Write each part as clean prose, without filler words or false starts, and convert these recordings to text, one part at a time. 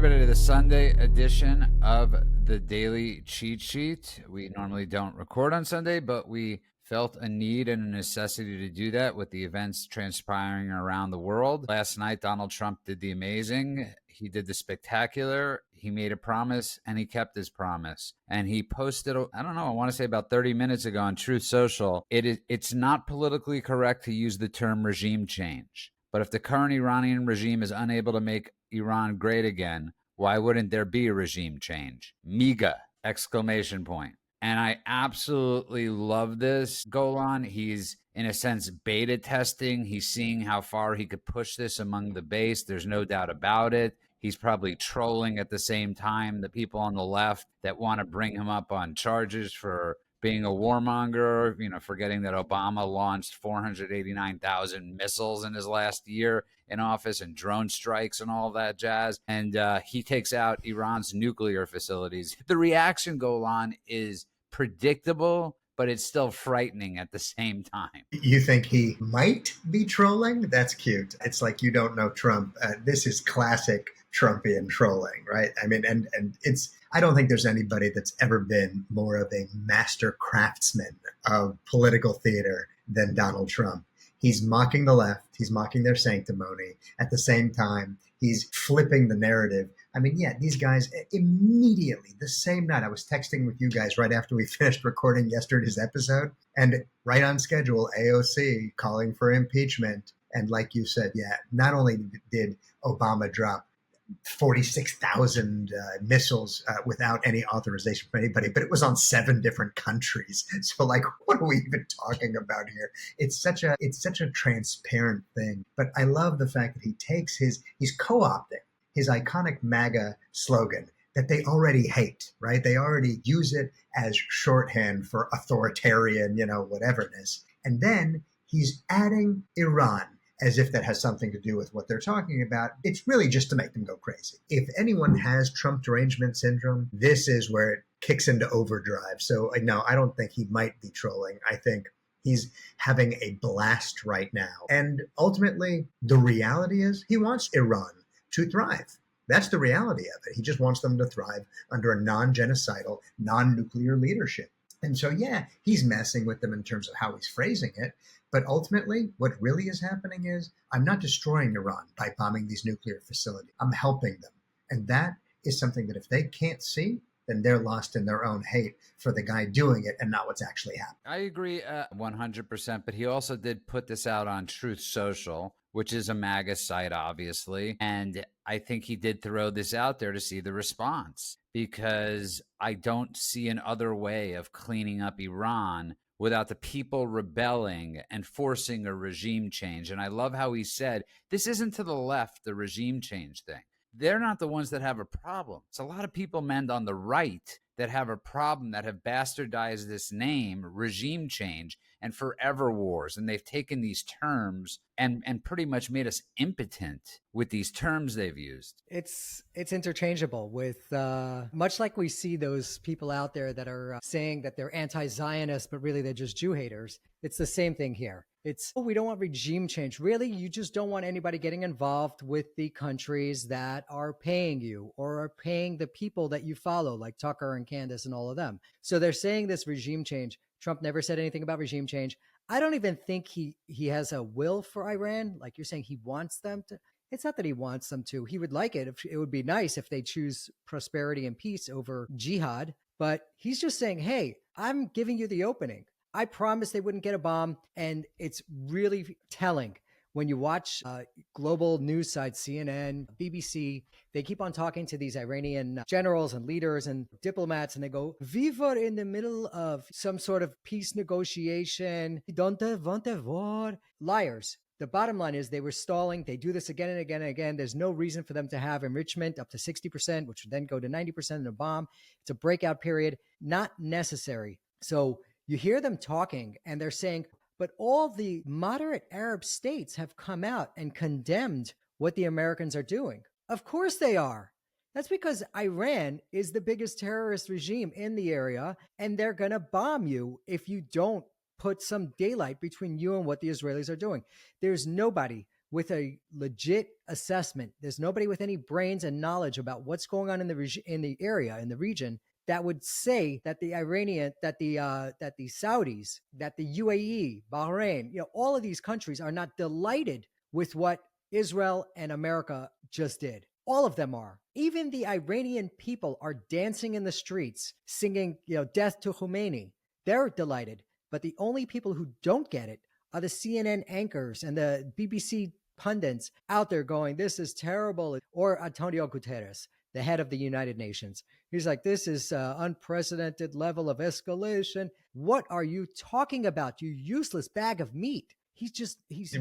everybody, to the Sunday edition of the Daily Cheat Sheet. We normally don't record on Sunday, but we felt a need and a necessity to do that with the events transpiring around the world. Last night, Donald Trump did the amazing. He did the spectacular. He made a promise and he kept his promise. And he posted, I don't know, I want to say about 30 minutes ago on Truth Social, it's not politically correct to use the term regime change. But if the current Iranian regime is unable to make Iran great again, why wouldn't there be a regime change? MIGA, exclamation point. And I absolutely love this. Golan, he's in a sense beta testing. He's seeing how far he could push this among the base. There's no doubt about it. He's probably trolling at the same time the people on the left that want to bring him up on charges for being a warmonger, forgetting that Obama launched 489,000 missiles in his last year in office and drone strikes and all that jazz. And he takes out Iran's nuclear facilities. The reaction, Golan, is predictable, but it's still frightening at the same time. You think he might be trolling? That's cute. It's like you don't know Trump. This is classic Trumpian trolling, right? I mean, and I don't think there's anybody that's ever been more of a master craftsman of political theater than Donald Trump. He's mocking the left. He's mocking their sanctimony. At the same time, he's flipping the narrative. I mean, yeah, these guys immediately, the same night, I was texting with you guys right after we finished recording yesterday's episode, and right on schedule, AOC calling for impeachment. And like you said, yeah, not only did Obama drop 46,000 missiles without any authorization from anybody, but it was on 7 different countries. So like, what are we even talking about here? It's such a transparent thing. But I love the fact that he's co-opting his iconic MAGA slogan that they already hate, right? They already use it as shorthand for authoritarian, whateverness. And then he's adding Iran as if that has something to do with what they're talking about. It's really just to make them go crazy. If anyone has Trump derangement syndrome, this is where it kicks into overdrive. So no, I don't think he might be trolling. I think he's having a blast right now. And ultimately, the reality is he wants Iran to thrive. That's the reality of it. He just wants them to thrive under a non-genocidal, non-nuclear leadership. And so, yeah, he's messing with them in terms of how he's phrasing it. But ultimately, what really is happening is I'm not destroying Iran by bombing these nuclear facilities. I'm helping them. And that is something that if they can't see, then they're lost in their own hate for the guy doing it and not what's actually happening. I agree 100%, but he also did put this out on Truth Social, which is a MAGA site, obviously. And I think he did throw this out there to see the response, because I don't see an other way of cleaning up Iran without the people rebelling and forcing a regime change. And I love how he said, this isn't to the left, the regime change thing. They're not the ones that have a problem. It's a lot of people, men, on the right that have a problem, that have bastardized this name, regime change, and forever wars. And they've taken these terms and pretty much made us impotent with these terms they've used. It's interchangeable with, much like we see those people out there that are saying that they're anti-Zionist, but really they're just Jew haters. It's the same thing here. It's, we don't want regime change. Really, you just don't want anybody getting involved with the countries that are paying you or are paying the people that you follow, like Tucker and Candace and all of them. So they're saying this regime change. Trump never said anything about regime change. I don't even think he has a will for Iran. Like you're saying, he wants them to. It's not that he wants them to. He would like it. It would be nice if they choose prosperity and peace over jihad. But he's just saying, hey, I'm giving you the opening. I promised they wouldn't get a bomb. And it's really telling when you watch global news sites, CNN, BBC, they keep on talking to these Iranian generals and leaders and diplomats, and they go, we were in the middle of some sort of peace negotiation. Don't want a war. Liars. The bottom line is they were stalling. They do this again and again and again. There's no reason for them to have enrichment up to 60%, which would then go to 90% in a bomb. It's a breakout period. Not necessary. So you hear them talking and they're saying, but all the moderate Arab states have come out and condemned what the Americans are doing. Of course they are. That's because Iran is the biggest terrorist regime in the area, and they're going to bomb you if you don't put some daylight between you and what the Israelis are doing. There's nobody with a legit assessment. There's nobody with any brains and knowledge about what's going on in the area, in the region, that would say that the Iranian, that the Saudis, that the UAE, Bahrain, all of these countries are not delighted with what Israel and America just did. All of them are. Even the Iranian people are dancing in the streets, singing, death to Khomeini. They're delighted. But the only people who don't get it are the CNN anchors and the BBC pundits out there going, this is terrible. Or Antonio Guterres, the head of the United Nations. He's like, this is unprecedented level of escalation. What are you talking about, you useless bag of meat?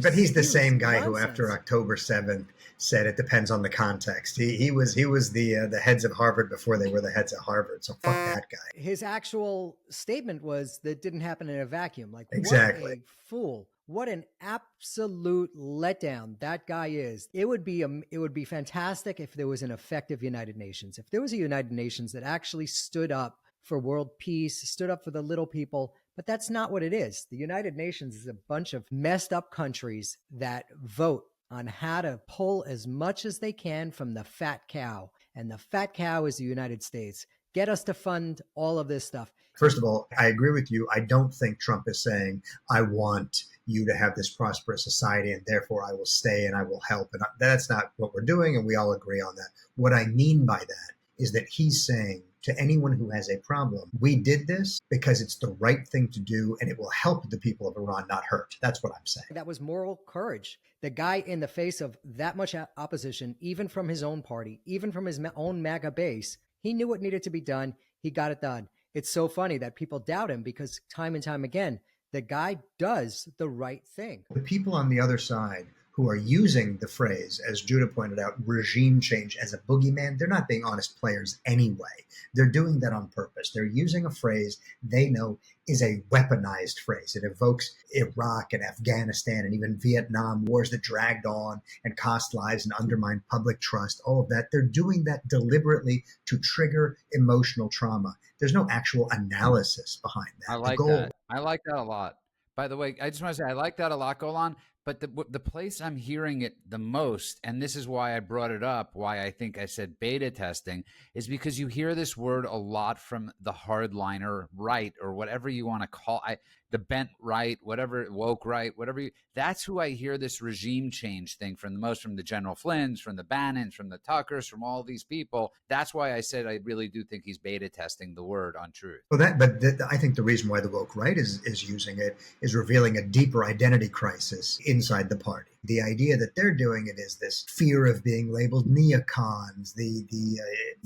But he's the same guy nonsense. who, after October 7th, said it depends on the context. He was the heads of Harvard before they were the heads of Harvard. So fuck that guy. His actual statement was that it didn't happen in a vacuum. Like, exactly. What a fool! What an absolute letdown that guy is. It would be fantastic if there was an effective United Nations. If there was a United Nations that actually stood up for world peace, stood up for the little people. But that's not what it is. The United Nations is a bunch of messed up countries that vote on how to pull as much as they can from the fat cow. And the fat cow is the United States. Get us to fund all of this stuff. First of all, I agree with you. I don't think Trump is saying, I want you to have this prosperous society and therefore I will stay and I will help. And that's not what we're doing. And we all agree on that. What I mean by that is that he's saying to anyone who has a problem, we did this because it's the right thing to do and it will help the people of Iran, not hurt. That's what I'm saying. That was moral courage. The guy, in the face of that much opposition, even from his own party, even from his own MAGA base, he knew what needed to be done. He got it done. It's so funny that people doubt him because time and time again, the guy does the right thing. The people on the other side who are using the phrase, as Judah pointed out, regime change as a boogeyman, they're not being honest players anyway. They're doing that on purpose. They're using a phrase they know is a weaponized phrase. It evokes Iraq and Afghanistan and even Vietnam wars that dragged on and cost lives and undermined public trust, all of that. They're doing that deliberately to trigger emotional trauma. There's no actual analysis behind that. I like that. I like that a lot. By the way, I just want to say I like that a lot, Golan. But the place I'm hearing it the most, and this is why I brought it up, why I think I said beta testing, is because you hear this word a lot from the hardliner right, or whatever you want to call it, the bent right, whatever, woke right, whatever. That's who I hear this regime change thing from the most, from the General Flynn's, from the Bannons, from the Tuckers, from all these people. That's why I said I really do think he's beta testing the word on truth. Well, I think the reason why the woke right is using it is revealing a deeper identity crisis inside the party. The idea that they're doing it is this fear of being labeled neocons, the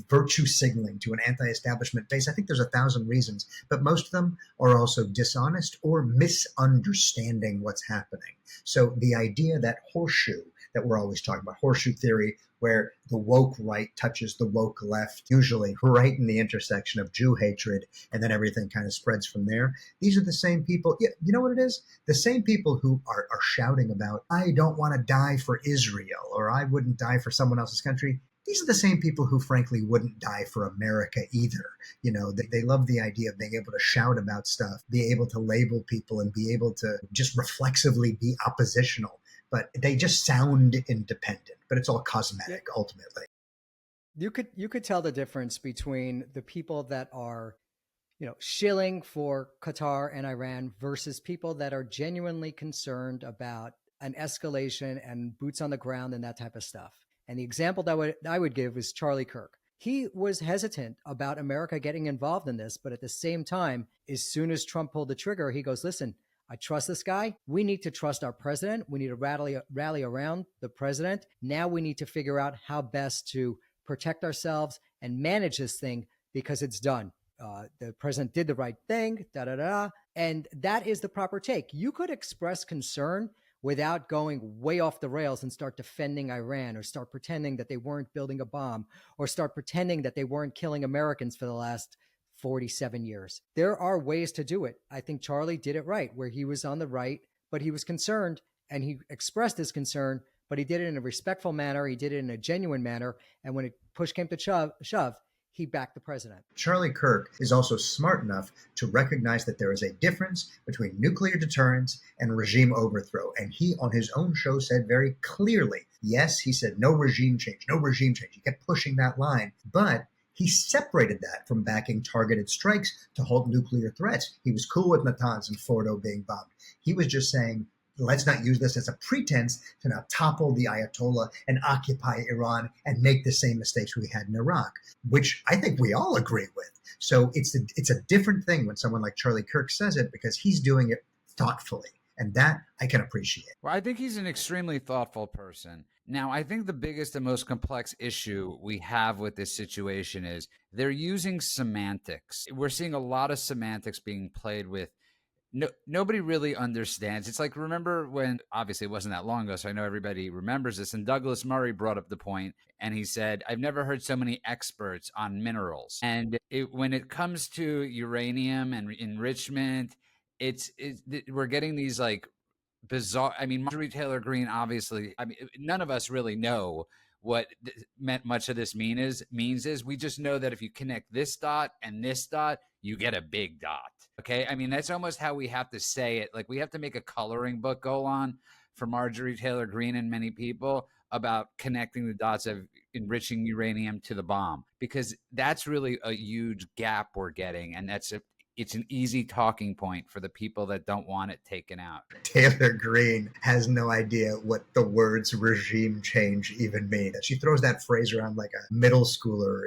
virtue signaling to an anti-establishment base. I think there's 1,000 reasons, but most of them are also dishonest or misunderstanding what's happening. So the idea that horseshoe that we're always talking about, horseshoe theory, where the woke right touches the woke left, usually right in the intersection of Jew hatred, and then everything kind of spreads from there. These are the same people. You know what it is? The same people who are shouting about, I don't want to die for Israel, or I wouldn't die for someone else's country. These are the same people who, frankly, wouldn't die for America either. You know, they love the idea of being able to shout about stuff, be able to label people, and be able to just reflexively be oppositional. But they just sound independent, but it's all cosmetic ultimately. You could tell the difference between the people that are, shilling for Qatar and Iran versus people that are genuinely concerned about an escalation and boots on the ground and that type of stuff. And the example that I would give is Charlie Kirk. He was hesitant about America getting involved in this, but at the same time, as soon as Trump pulled the trigger, he goes, listen, I trust this guy. We need to trust our president. We need to rally around the president. Now we need to figure out how best to protect ourselves and manage this thing because it's done. The president did the right thing, and that is the proper take. You could express concern without going way off the rails and start defending Iran or start pretending that they weren't building a bomb or start pretending that they weren't killing Americans for the last 47 years. There are ways to do it. I think Charlie did it right, where he was on the right, but he was concerned and he expressed his concern, but he did it in a respectful manner. He did it in a genuine manner. And when push came to shove, he backed the president. Charlie Kirk is also smart enough to recognize that there is a difference between nuclear deterrence and regime overthrow. And he, on his own show, said very clearly, yes, he said no regime change, no regime change. He kept pushing that line, but he separated that from backing targeted strikes to halt nuclear threats. He was cool with Natanz and Fordo being bombed. He was just saying, let's not use this as a pretense to now topple the Ayatollah and occupy Iran and make the same mistakes we had in Iraq, which I think we all agree with. So it's a different thing when someone like Charlie Kirk says it, because he's doing it thoughtfully. And that I can appreciate. Well, I think he's an extremely thoughtful person. Now, I think the biggest and most complex issue we have with this situation is they're using semantics. We're seeing a lot of semantics being played with. Nobody really understands. It's like, remember when, obviously it wasn't that long ago, so I know everybody remembers this, and Douglas Murray brought up the point, and he said, I've never heard so many experts on minerals. And when it comes to uranium and enrichment, we're getting these like bizarre, I mean, Marjorie Taylor Greene, obviously, I mean, none of us really know what much of this means is we just know that if you connect this dot and this dot, you get a big dot. Okay. I mean, that's almost how we have to say it. Like, we have to make a coloring book go on for Marjorie Taylor Greene and many people about connecting the dots of enriching uranium to the bomb, because that's really a huge gap we're getting. And it's an easy talking point for the people that don't want it taken out. Taylor Greene has no idea what the words regime change even mean. She throws that phrase around like a middle schooler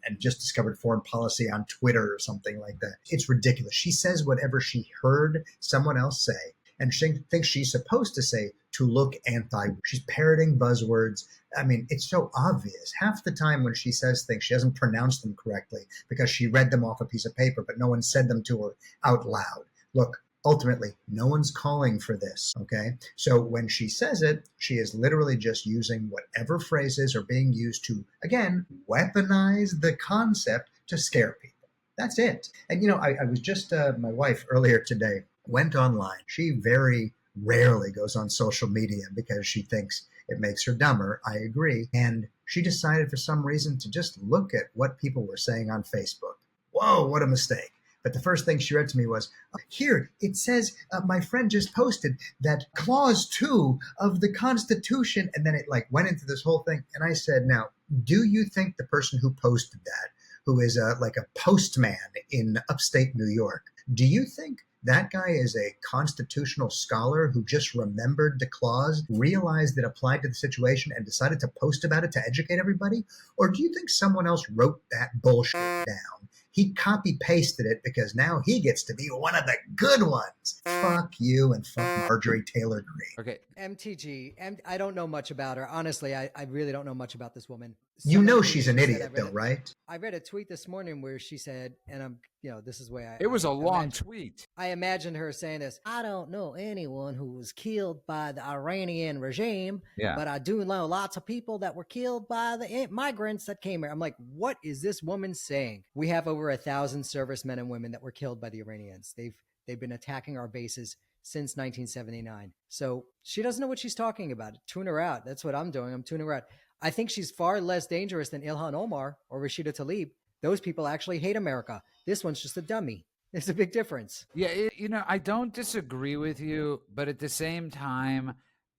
and just discovered foreign policy on Twitter or something like that. It's ridiculous. She says whatever she heard someone else say, and she thinks she's supposed to say to look anti. She's parroting buzzwords. I mean, it's so obvious. Half the time when she says things, she doesn't pronounce them correctly because she read them off a piece of paper, but no one said them to her out loud. Look, ultimately, no one's calling for this, okay? So when she says it, she is literally just using whatever phrases are being used to, again, weaponize the concept to scare people. That's it. And, I was just, my wife earlier today went online. She very rarely goes on social media because she thinks it makes her dumber. I agree. And she decided for some reason to just look at what people were saying on Facebook. Whoa, what a mistake. But the first thing she read to me was, here, it says, my friend just posted that clause 2 of the Constitution. And then it went into this whole thing. And I said, now, do you think the person who posted that, who is like a postman in upstate New York, do you think that guy is a constitutional scholar who just remembered the clause, realized it applied to the situation, and decided to post about it to educate everybody? Or do you think someone else wrote that bullshit down? He copy-pasted it because now he gets to be one of the good ones. Fuck you and fuck Marjorie Taylor Greene. Okay. MTG, I don't know much about her. Honestly, I really don't know much about this woman. You know she's an idiot, though, right? I read a tweet this morning where she said, and this is the way It was a long tweet. I imagined her saying this. I don't know anyone who was killed by the Iranian regime, but I do know lots of people that were killed by the migrants that came here. I'm like, what is this woman saying? We have over 1,000 servicemen and women that were killed by the Iranians. They've been attacking our bases since 1979. So she doesn't know what she's talking about. Tune her out. That's what I'm doing. I'm tuning her out. I think she's far less dangerous than Ilhan Omar or Rashida Tlaib. Those people actually hate America. This one's just a dummy. There's a big difference. Yeah, I don't disagree with you, but at the same time,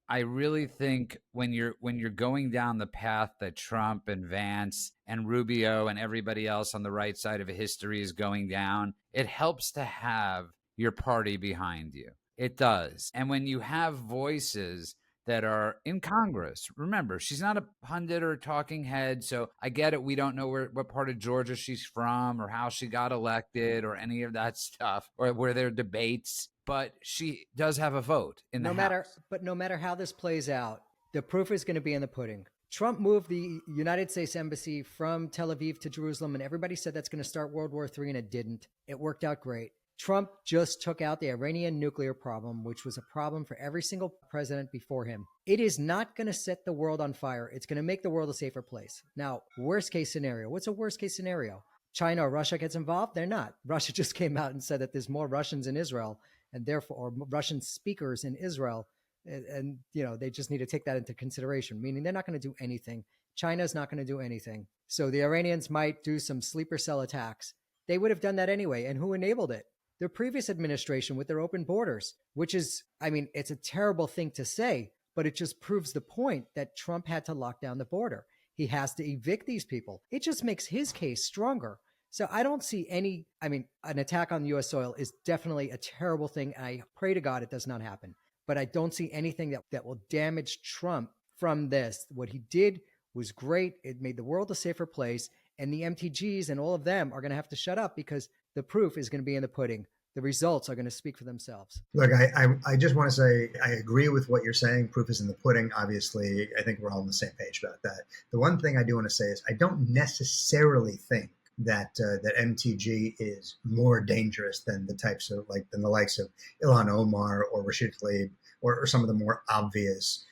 I really think when you're going down the path that Trump and Vance and Rubio and everybody else on the right side of history is going down, it helps to have your party behind you. It does. And when you have voices that are in Congress, remember, she's not a pundit or a talking head, so I get it. We don't know what part of Georgia she's from or how she got elected or any of that stuff or where there are debates, but she does have a vote in the House. But no matter how this plays out, the proof is going to be in the pudding. Trump moved the United States Embassy from Tel Aviv to Jerusalem, and everybody said that's going to start World War III, and it didn't. It worked out great. Trump just took out the Iranian nuclear problem, which was a problem for every single president before him. It is not going to set the world on fire. It's going to make the world a safer place. Now, worst case scenario. What's a worst case scenario? China or Russia gets involved? They're not. Russia just came out and said that there's more Russians in Israel and therefore, or Russian speakers in Israel And they just need to take that into consideration, meaning they're not going to do anything. China's not going to do anything. So the Iranians might do some sleeper cell attacks. They would have done that anyway. And who enabled it? Their previous administration with their open borders, which is, it's a terrible thing to say, but it just proves the point that Trump had to lock down the border. He has to evict these people. It just makes his case stronger. So I don't see an attack on U.S. soil is definitely a terrible thing. And I pray to God it does not happen. But I don't see anything that will damage Trump from this. What he did was great. It made the world a safer place. And the MTGs and all of them are going to have to shut up because the proof is going to be in the pudding. The results are going to speak for themselves. Look, I just want to say I agree with what you're saying. Proof is in the pudding. Obviously, I think we're all on the same page about that. The one thing I do want to say is I don't necessarily think that MTG is more dangerous than the likes of Ilhan Omar or Rashid Tlaib or some of the more obvious,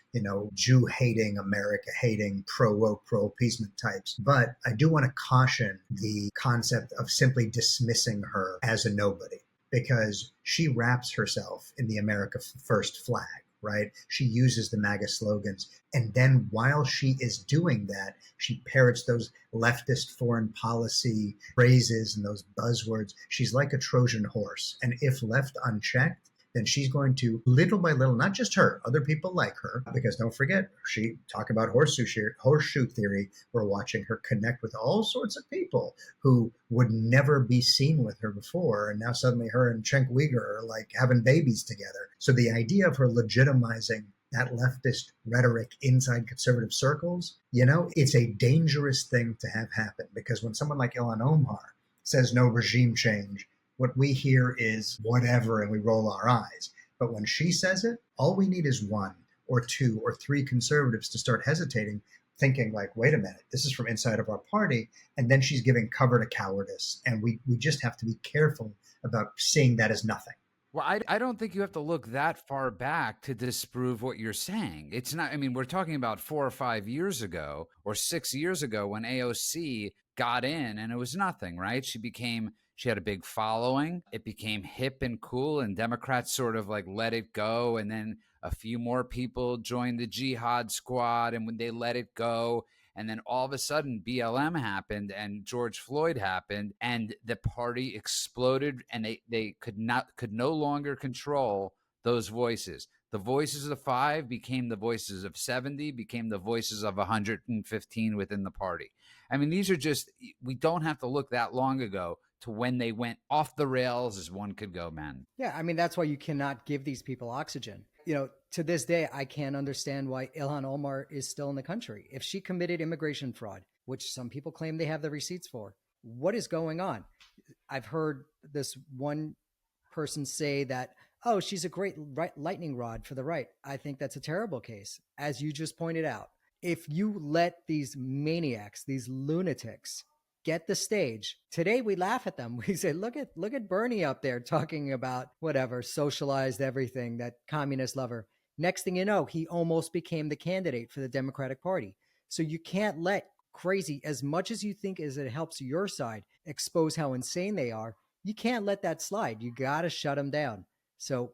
Jew hating, America hating, pro-woke, pro-appeasement types. But I do want to caution the concept of simply dismissing her as a nobody, because she wraps herself in the America First flag, right? She uses the MAGA slogans. And then while she is doing that, she parrots those leftist foreign policy phrases and those buzzwords. She's like a Trojan horse. And if left unchecked, then she's going to, little by little, not just her, other people like her, because don't forget, she talk about horseshoe theory. We're watching her connect with all sorts of people who would never be seen with her before. And now suddenly her and Cenk Uyghur are like having babies together. So the idea of her legitimizing that leftist rhetoric inside conservative circles, it's a dangerous thing to have happen, because when someone like Ilhan Omar says no regime change, what we hear is whatever, and we roll our eyes. But when she says it, all we need is one or two or three conservatives to start hesitating, thinking like, wait a minute, this is from inside of our party. And then she's giving cover to cowardice. And we just have to be careful about seeing that as nothing. Well, I don't think you have to look that far back to disprove what you're saying. It's not, we're talking about 4 or 5 years ago or 6 years ago when AOC got in and it was nothing, right? She had a big following. It became hip and cool, and Democrats sort of like let it go. And then a few more people joined the jihad squad, and when they let it go, and then all of a sudden BLM happened and George Floyd happened, and the party exploded, and they could no longer control those voices. The voices of 5 became the voices of 70, became the voices of 115 within the party. These are just, we don't have to look that long ago to when they went off the rails as one could go, man. Yeah, that's why you cannot give these people oxygen. To this day, I can't understand why Ilhan Omar is still in the country. If she committed immigration fraud, which some people claim they have the receipts for, what is going on? I've heard this one person say that, oh, she's a great lightning rod for the right. I think that's a terrible case. As you just pointed out, if you let these maniacs, these lunatics, get the stage. Today we laugh at them. We say, look at Bernie up there talking about whatever, socialized everything, that communist lover. Next thing you know, he almost became the candidate for the Democratic Party. So you can't let crazy, as much as you think as it helps your side expose how insane they are, you can't let that slide. You got to shut them down. So,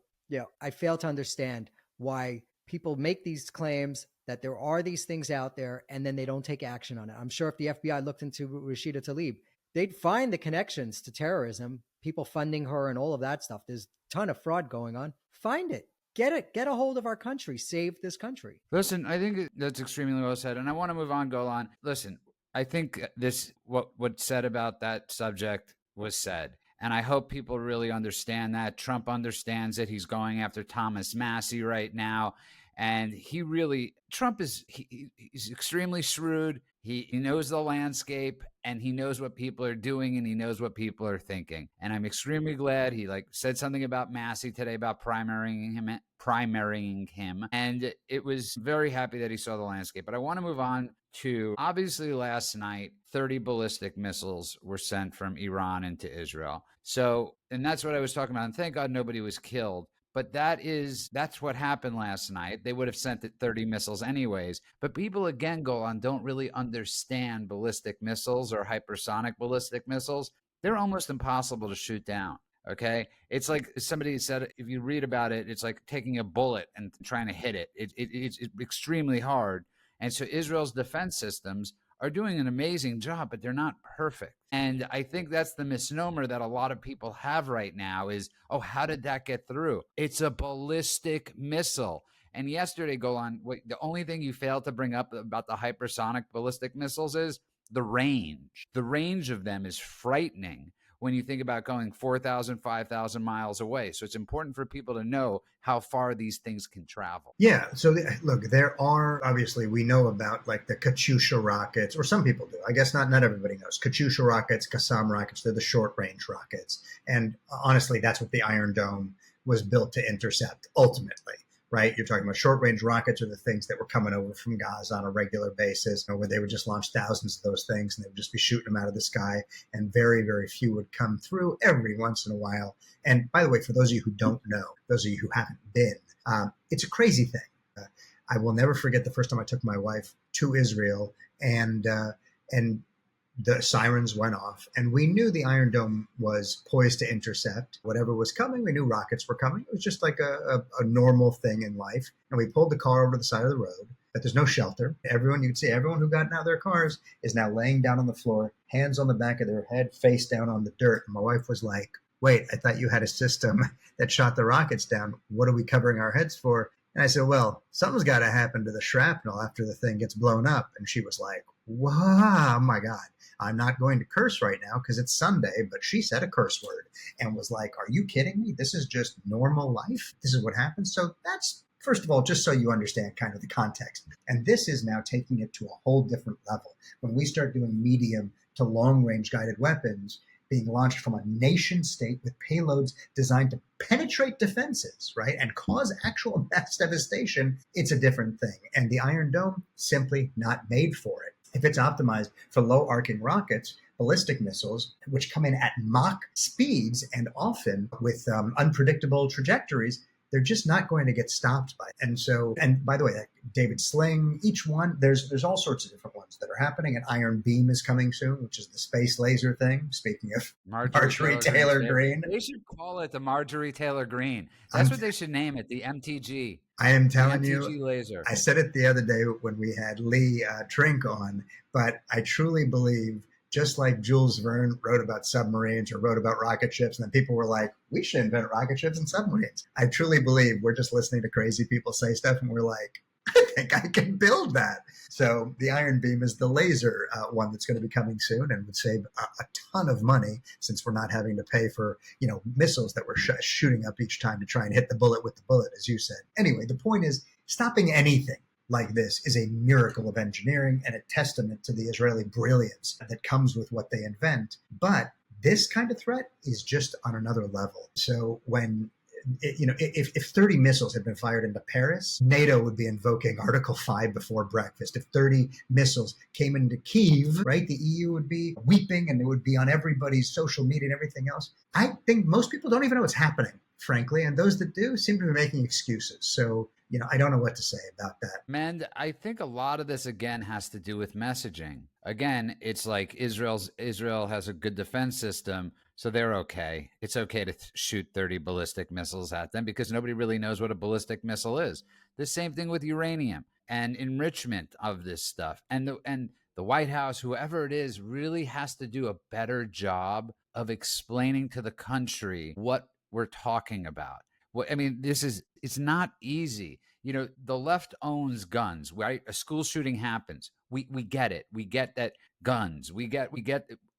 I fail to understand why people make these claims that there are these things out there and then they don't take action on it. I'm sure if the FBI looked into Rashida Tlaib, they'd find the connections to terrorism, people funding her and all of that stuff. There's a ton of fraud going on. Find it. Get a hold of our country. Save this country. Listen, I think that's extremely well said. And I want to move on, Golan. Listen, I think what said about that subject was said. And I hope people really understand that. Trump understands it. He's going after Thomas Massie right now. And Trump he's extremely shrewd. He knows the landscape, and he knows what people are doing, and he knows what people are thinking. And I'm extremely glad he said something about Massie today about primarying him. And it was very happy that he saw the landscape. But I want to move on to, obviously last night, 30 ballistic missiles were sent from Iran into Israel. So, and that's what I was talking about. And thank God nobody was killed. But that's what happened last night. They would have sent 30 missiles anyways. But people, again, don't really understand ballistic missiles or hypersonic ballistic missiles. They're almost impossible to shoot down. Okay. It's like somebody said, if you read about it, it's like taking a bullet and trying to hit it. It's extremely hard. And so Israel's defense systems are doing an amazing job, but they're not perfect. And I think that's the misnomer that a lot of people have right now is, oh, how did that get through? It's a ballistic missile. And yesterday, Golan, the only thing you failed to bring up about the hypersonic ballistic missiles is the range. The range of them is frightening when you think about going 4,000, 5,000 miles away. So it's important for people to know how far these things can travel. Yeah. So look, there are, obviously, we know about like the Katyusha rockets, or some people do. I guess not everybody knows. Katyusha rockets, Qassam rockets, they're the short range rockets. And honestly, that's what the Iron Dome was built to intercept ultimately. Right? You're talking about short range rockets, are the things that were coming over from Gaza on a regular basis, where they would just launch thousands of those things and they would just be shooting them out of the sky. And very, very few would come through every once in a while. And by the way, for those of you who don't know, those of you who haven't been, it's a crazy thing. I will never forget the first time I took my wife to Israel, and the sirens went off, and we knew the Iron Dome was poised to intercept whatever was coming. We knew rockets were coming. It was just like a normal thing in life. And we pulled the car over to the side of the road, but there's no shelter. You'd see everyone who got out of their cars is now laying down on the floor, hands on the back of their head, face down on the dirt. And my wife was like, wait, I thought you had a system that shot the rockets down. What are we covering our heads for? And I said, well, something's got to happen to the shrapnel after the thing gets blown up. And she was like, wow, oh my God. I'm not going to curse right now because it's Sunday, but she said a curse word and was like, are you kidding me? This is just normal life. This is what happens. So that's, first of all, just so you understand kind of the context. And this is now taking it to a whole different level. When we start doing medium to long range guided weapons being launched from a nation state with payloads designed to penetrate defenses, right, and cause actual mass devastation, it's a different thing. And the Iron Dome, simply not made for it. If it's optimized for low arcing rockets, ballistic missiles, which come in at Mach speeds and often with unpredictable trajectories, they're just not going to get stopped by it. And so, and by the way, David Sling, each one, there's all sorts of different ones that are happening. An Iron Beam is coming soon, which is the space laser thing. Speaking of Marjorie Taylor Greene. They should call it the Marjorie Taylor Greene. That's what they should name it, the MTG. I am telling you, laser. I said it the other day when we had Lee Trink on, but I truly believe, just like Jules Verne wrote about submarines or wrote about rocket ships, and then people were like, we should invent rocket ships and submarines. I truly believe we're just listening to crazy people say stuff, and we're like, I think I can build that. So the Iron Beam is the laser one that's going to be coming soon, and would save a ton of money since we're not having to pay for, missiles that we're shooting up each time to try and hit the bullet with the bullet, as you said. Anyway, the point is, stopping anything like this is a miracle of engineering and a testament to the Israeli brilliance that comes with what they invent. But this kind of threat is just on another level. So when if 30 missiles had been fired into Paris, NATO would be invoking Article 5 before breakfast. If 30 missiles came into Kyiv, right, the EU would be weeping, and it would be on everybody's social media and everything else. I think most people don't even know what's happening, frankly, and those that do seem to be making excuses. So, I don't know what to say about that. Mend, I think a lot of this, again, has to do with messaging. Again, it's like Israel has a good defense system, so they're okay. It's okay to shoot 30 ballistic missiles at them because nobody really knows what a ballistic missile is. The same thing with uranium and enrichment of this stuff. And the White House, whoever it is, really has to do a better job of explaining to the country what we're talking about. It's not easy. The left owns guns, right? A school shooting happens. We get it. We get that guns. We get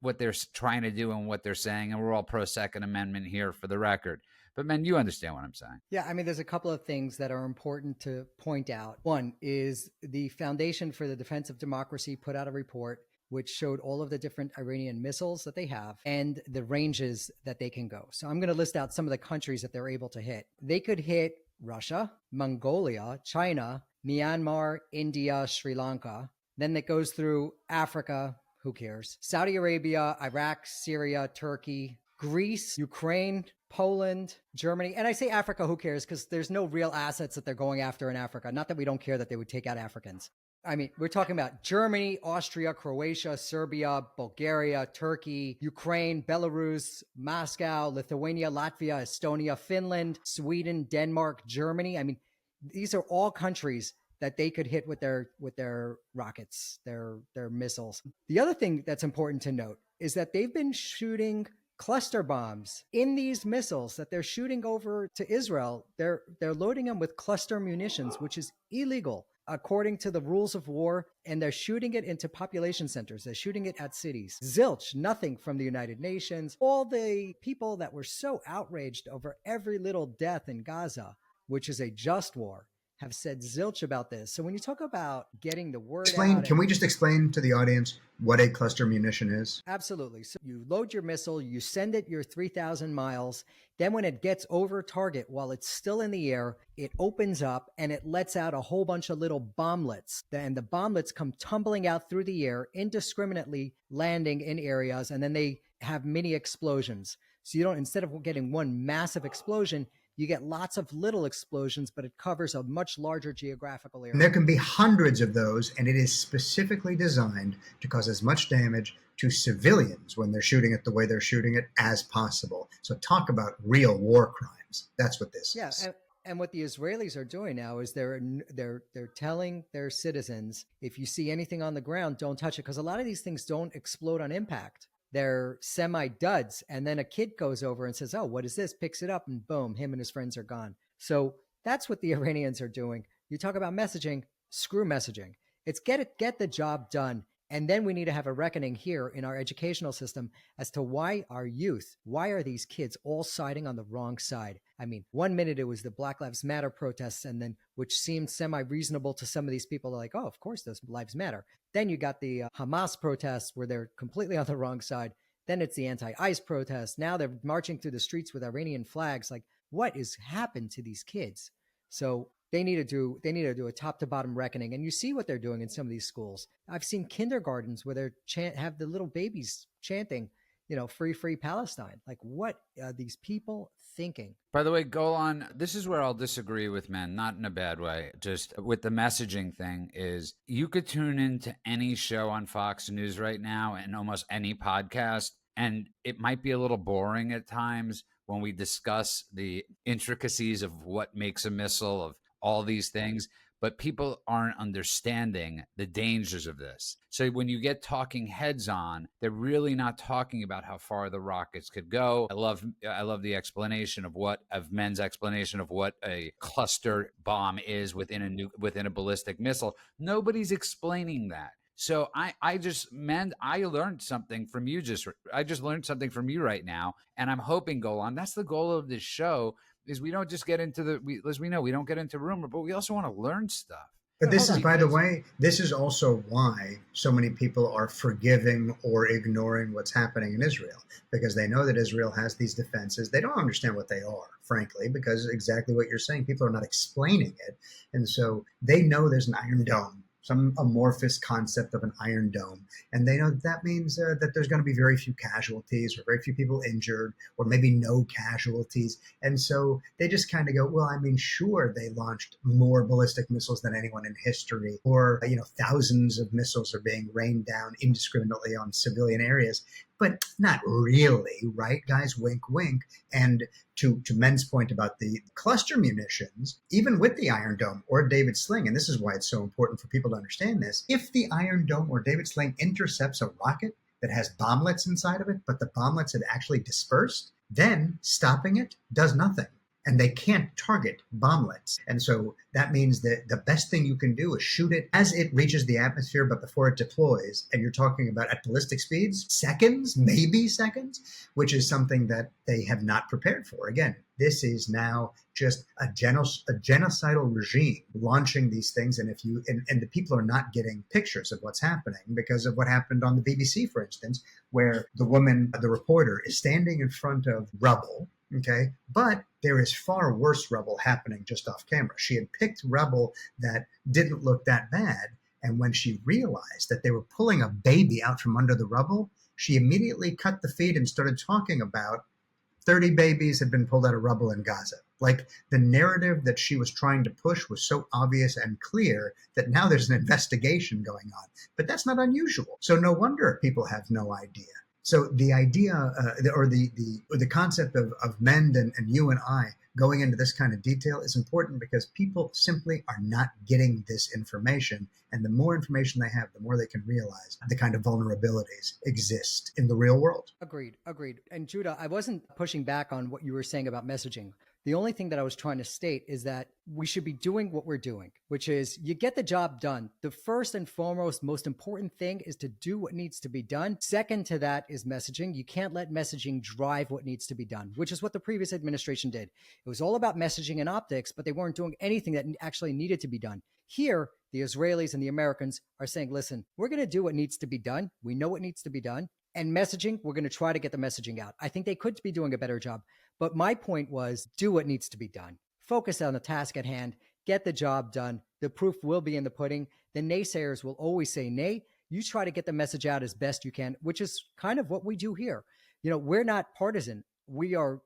what they're trying to do and what they're saying. And we're all pro Second Amendment here for the record. But man, you understand what I'm saying. Yeah, there's a couple of things that are important to point out. One is the Foundation for the Defense of Democracy put out a report which showed all of the different Iranian missiles that they have and the ranges that they can go. So I'm going to list out some of the countries that they're able to hit. They could hit Russia, Mongolia, China, Myanmar, India, Sri Lanka. Then that goes through Africa, who cares? Saudi Arabia, Iraq, Syria, Turkey, Greece, Ukraine, Poland, Germany. And I say Africa, who cares? Because there's no real assets that they're going after in Africa. Not that we don't care that they would take out Africans. I mean, we're talking about Germany, Austria, Croatia, Serbia, Bulgaria, Turkey, Ukraine, Belarus, Moscow, Lithuania, Latvia, Estonia, Finland, Sweden, Denmark, Germany. I mean, these are all countries that they could hit with their rockets, their missiles. The other thing that's important to note is that they've been shooting cluster bombs in these missiles that they're shooting over to Israel. They're loading them with cluster munitions, which is illegal according to the rules of war, and they're shooting it into population centers. They're shooting it at cities. Zilch, nothing from the United Nations. All the people that were so outraged over every little death in Gaza, which is a just war, have said zilch about this. So when you talk about getting the word out... Can we just explain to the audience what a cluster munition is? Absolutely. So you load your missile, you send it your 3,000 miles. Then when it gets over target, while it's still in the air, it opens up and it lets out a whole bunch of little bomblets. And the bomblets come tumbling out through the air, indiscriminately landing in areas, and then they have mini explosions. So you don't, instead of getting one massive explosion, you get lots of little explosions, but it covers a much larger geographical area. And there can be hundreds of those, and it is specifically designed to cause as much damage to civilians when they're shooting it the way they're shooting it as possible. So talk about real war crimes. That's what this is. And what the Israelis are doing now is they're telling their citizens, if you see anything on the ground, don't touch it, because a lot of these things don't explode on impact. They're semi-duds, and then a kid goes over and says, oh, what is this? Picks it up, and boom, him and his friends are gone. So that's what the Iranians are doing. You talk about messaging, screw messaging. It's get the job done. And then we need to have a reckoning here in our educational system as to why are these kids all siding on the wrong side? I mean, 1 minute it was the Black Lives Matter protests, and then which seemed semi-reasonable to some of these people. They're like, oh, of course those lives matter. Then you got the Hamas protests where they're completely on the wrong side. Then it's the anti-ICE protests. Now they're marching through the streets with Iranian flags. Like, what has happened to these kids? So they need to do a top to bottom reckoning. And you see what they're doing in some of these schools. I've seen kindergartens where they're have the little babies chanting, free Palestine. Like, what are these people thinking? By the way, Golan, this is where I'll disagree with men, not in a bad way. Just with the messaging thing is you could tune into any show on Fox News right now and almost any podcast, and it might be a little boring at times when we discuss the intricacies of what makes a missile, of all these things, but people aren't understanding the dangers of this. So when you get talking heads on, they're really not talking about how far the rockets could go. I love the explanation of men's explanation of what a cluster bomb is within a ballistic missile. Nobody's explaining that. So I learned something from you. I just learned something from you right now, and I'm hoping, Golan, that's the goal of this show. Is we don't just get into we don't get into rumor, but we also want to learn stuff. But this is, by the way, this is also why so many people are forgiving or ignoring what's happening in Israel, because they know that Israel has these defenses. They don't understand what they are, frankly, because exactly what you're saying, people are not explaining it. And so they know there's an Iron Dome, some amorphous concept of an Iron Dome. And they know that means that there's going to be very few casualties or very few people injured or maybe no casualties. And so they just kind of go, well, I mean, sure, they launched more ballistic missiles than anyone in history, or, thousands of missiles are being rained down indiscriminately on civilian areas. But not really, right, guys? Wink, wink. And to Men's point about the cluster munitions, even with the Iron Dome or David Sling, and this is why it's so important for people to understand this, if the Iron Dome or David Sling intercepts a rocket that has bomblets inside of it, but the bomblets had actually dispersed, then stopping it does nothing. And they can't target bomblets. And so that means that the best thing you can do is shoot it as it reaches the atmosphere, but before it deploys. And you're talking about at ballistic speeds, seconds, maybe seconds, which is something that they have not prepared for. Again, this is now just a genocidal regime launching these things. And and the people are not getting pictures of what's happening because of what happened on the BBC, for instance, where the reporter is standing in front of rubble. Okay, but there is far worse rubble happening just off camera. She had picked rubble that didn't look that bad. And when she realized that they were pulling a baby out from under the rubble, she immediately cut the feed and started talking about 30 babies had been pulled out of rubble in Gaza. Like the narrative that she was trying to push was so obvious and clear that now there's an investigation going on. But that's not unusual. So no wonder people have no idea. So the idea or the concept of Mend and you and I going into this kind of detail is important because people simply are not getting this information. And the more information they have, the more they can realize the kind of vulnerabilities exist in the real world. Agreed. And Judah, I wasn't pushing back on what you were saying about messaging. The only thing that I was trying to state is that we should be doing what we're doing, which is you get the job done. The first and foremost, most important thing is to do what needs to be done. Second to that is messaging. You can't let messaging drive what needs to be done, which is what the previous administration did. It was all about messaging and optics, but they weren't doing anything that actually needed to be done. Here, the Israelis and the Americans are saying, listen, we're going to do what needs to be done. We know what needs to be done. And messaging, we're going to try to get the messaging out. I think they could be doing a better job. But my point was, do what needs to be done. Focus on the task at hand. Get the job done. The proof will be in the pudding. The naysayers will always say nay. You try to get the message out as best you can, which is kind of what we do here. You know, we're not partisan. We are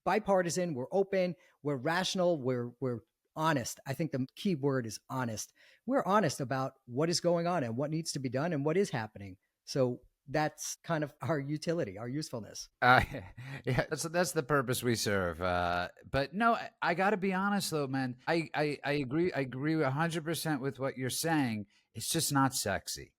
bipartisan. We're open. We're rational. We're honest. I think the key word is honest. We're honest about what is going on and what needs to be done and what is happening. So that's kind of our utility, our usefulness. Yeah, that's the purpose we serve. But no, I got to be honest though, man. I agree 100% with what you're saying. It's just not sexy.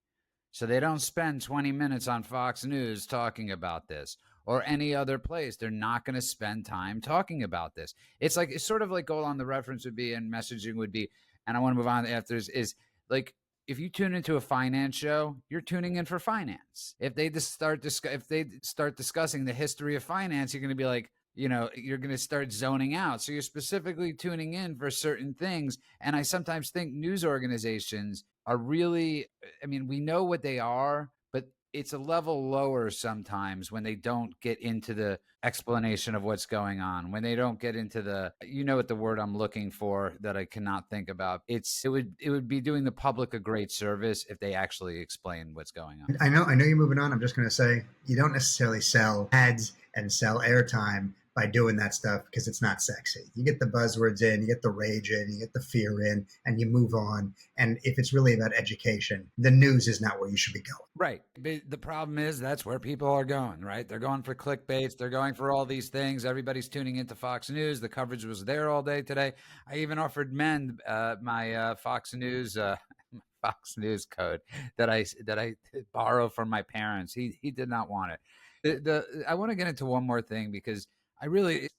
So they don't spend 20 minutes on Fox News talking about this or any other place. They're not going to spend time talking about this. It's sort of like Golan, the reference would be and messaging would be, and I want to move on after is like, if you tune into a finance show, you're tuning in for finance. If they start discussing the history of finance, you're going to be like, you know, you're going to start zoning out. So you're specifically tuning in for certain things. And I sometimes think news organizations are really, I mean, we know what they are, but it's a level lower sometimes when they don't get into the explanation of what's going on, when they don't get into the, you know what the word I'm looking for that I cannot think about. It would be doing the public a great service if they actually explain what's going on. I know you're moving on. I'm just going to say you don't necessarily sell ads and sell airtime by doing that stuff because it's not sexy. You get the buzzwords in, you get the rage in, you get the fear in, and you move on. And if it's really about education, the news is not where you should be going. Right. But the problem is that's where people are going, right? They're going for clickbaits. They're going for all these things. Everybody's tuning into Fox News. The coverage was there all day today. I even offered Mend my Fox News Fox News code that I borrow from my parents. He did not want it. I want to get into one more thing because I really,